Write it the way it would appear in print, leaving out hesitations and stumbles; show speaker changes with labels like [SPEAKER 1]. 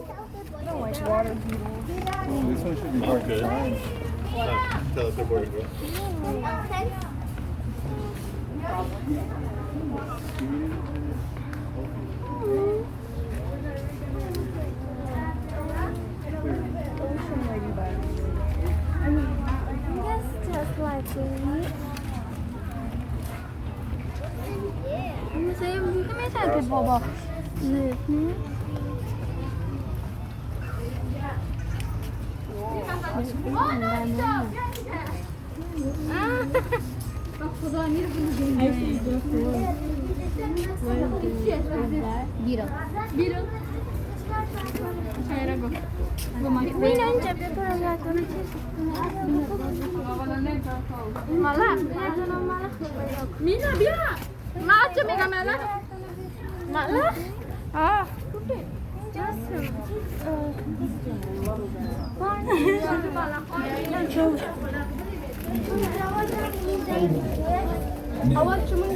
[SPEAKER 1] I don't like water beetles.
[SPEAKER 2] This one should be hard to find. Tell us where it goes.
[SPEAKER 1] Ocean ladybug.
[SPEAKER 3] Yes, just like this. Saya mungkin saya ke bawah. Ni. Biru. Saya ragu. Mina aja malah. Mina biar. Macam mega malah. Malah. Ah. Awak cuma